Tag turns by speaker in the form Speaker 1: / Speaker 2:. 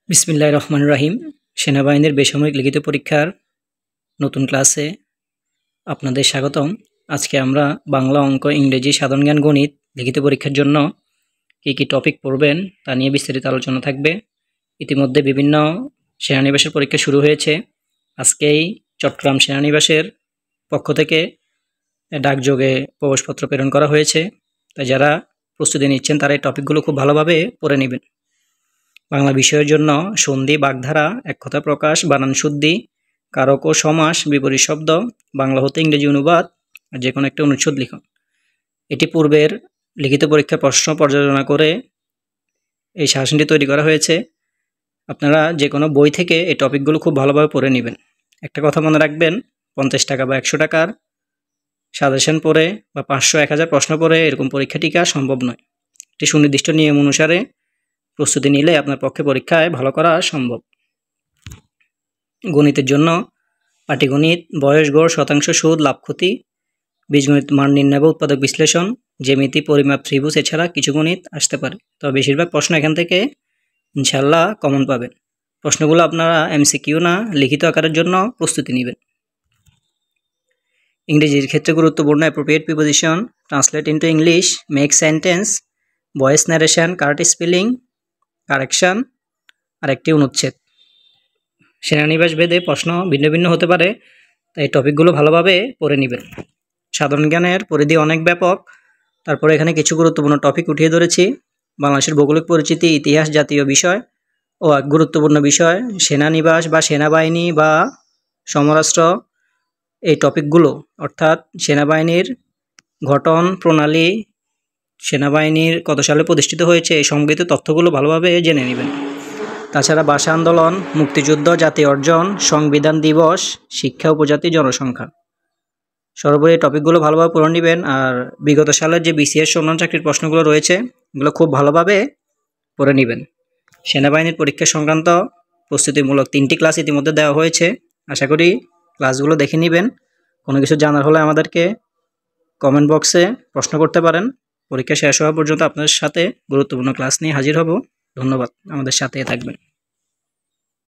Speaker 1: বিসমিল্লাহির রহমানির রহিম। সেনাবাহিনীর বেসামরিক লিখিত পরীক্ষার নতুন ক্লাসে আপনাদের স্বাগতম। আজকে আমরা বাংলা, অঙ্ক, ইংরেজি, সাধারণ জ্ঞান, গণিত লিখিত পরীক্ষার জন্য কী টপিক পড়বেন তা নিয়ে বিস্তারিত আলোচনা থাকবে। ইতিমধ্যে বিভিন্ন সেনানিবাসের পরীক্ষা শুরু হয়েছে। আজকেই চট্টগ্রাম সেনানিবাসের পক্ষ থেকে ডাকযোগে প্রবেশপত্র প্রেরণ করা হয়েছে। তাই যারা প্রস্তুতি নিচ্ছেন তারা এই টপিকগুলো খুব ভালোভাবে পড়ে নেবেন। বাংলা বিষয়ের জন্য সন্ধি, বাগধারা, এক কথা প্রকাশ, বানান শুদ্ধি, কারক ও সমাস, বিপরীত শব্দ, বাংলা হতে ইংরেজি অনুবাদ, যে কোনো একটা অনুচ্ছেদ লিখন। এটি পূর্বের লিখিত পরীক্ষার প্রশ্ন পর্যালোচনা করে এই শাসনটি তৈরি করা হয়েছে। আপনারা যে কোনো বই থেকে এই টপিকগুলো খুব ভালোভাবে পড়ে নেবেন। একটা কথা মনে রাখবেন, 50 টাকা বা 100 টাকার সাজেশন পড়ে বা 500-1000 প্রশ্ন পড়ে এরকম পরীক্ষা টিকা সম্ভব নয়। একটি সুনির্দিষ্ট নিয়ম অনুসারে প্রস্তুতি নিলে আপনার পক্ষে পরীক্ষায় ভালো করা সম্ভব। গণিতের জন্য পাটিগণিত, বয়স, গড়, শতাংশ, সুদ, লাভ, ক্ষতি, বীজগণিত, মান নির্ণয় বা উৎপাদক বিশ্লেষণ, জ্যামিতি, পরিমাপ, ত্রিভুজ, এছাড়া কিছু গণিত আসতে পারে। তবে বেশিরভাগ প্রশ্ন এখান থেকে ইনশাল্লাহ কমন পাবেন। প্রশ্নগুলো আপনারা এমসিকিউ না, লিখিত আকারের জন্য প্রস্তুতি নেবেন। ইংরেজির ক্ষেত্রে গুরুত্বপূর্ণ appropriate preposition, translate into English, make sentence, voice narration, correct spelling, correction আর একটি অনুচ্ছেদ। সেনানিবাস ভেদে প্রশ্ন ভিন্ন ভিন্ন হতে পারে, তাই টপিকগুলো ভালোভাবে পড়ে নেবেন। সাধারণ জ্ঞানের পরিধি অনেক ব্যাপক, তারপরে এখানে কিছু গুরুত্বপূর্ণ টপিক উঠিয়ে ধরেছি। বাংলাদেশের ভৌগোলিক পরিচিতি, ইতিহাস, জাতীয় বিষয় ও এক গুরুত্বপূর্ণ বিষয় সেনানিবাস বা সেনাবাহিনী বা সমরাস্ত্র। এই টপিকগুলো অর্থাৎ সেনাবাহিনীর গঠন প্রণালী, সেনাবাহিনীর কত সালে প্রতিষ্ঠিত হয়েছে, এই সম্বলিত তথ্যগুলো ভালোভাবে জেনে নেবেন। তাছাড়া ভাষা আন্দোলন, মুক্তিযুদ্ধ, জাতীয় অর্জন, সংবিধান দিবস, শিক্ষা, উপজাতি, জনসংখ্যা, সর্বোপরি টপিকগুলো ভালোভাবে পড়ে নেবেন। আর বিগত সালের যে বিসিএস অন্যান্য চাকরির প্রশ্নগুলো রয়েছে এগুলো খুব ভালোভাবে পড়ে নেবেন। সেনাবাহিনীর পরীক্ষা সংক্রান্ত প্রস্তুতিমূলক 3টি ক্লাস ইতিমধ্যে দেওয়া হয়েছে। আশা করি ক্লাসগুলো দেখে নেবেন। কোনো কিছু জানার হলে আমাদেরকে কমেন্ট বক্সে প্রশ্ন করতে পারেন। পরীক্ষা শেষ হওয়া পর্যন্ত আপনাদের সাথে গুরুত্বপূর্ণ ক্লাস নিয়ে হাজির হব। ধন্যবাদ, আমাদের সাথে থাকবেন।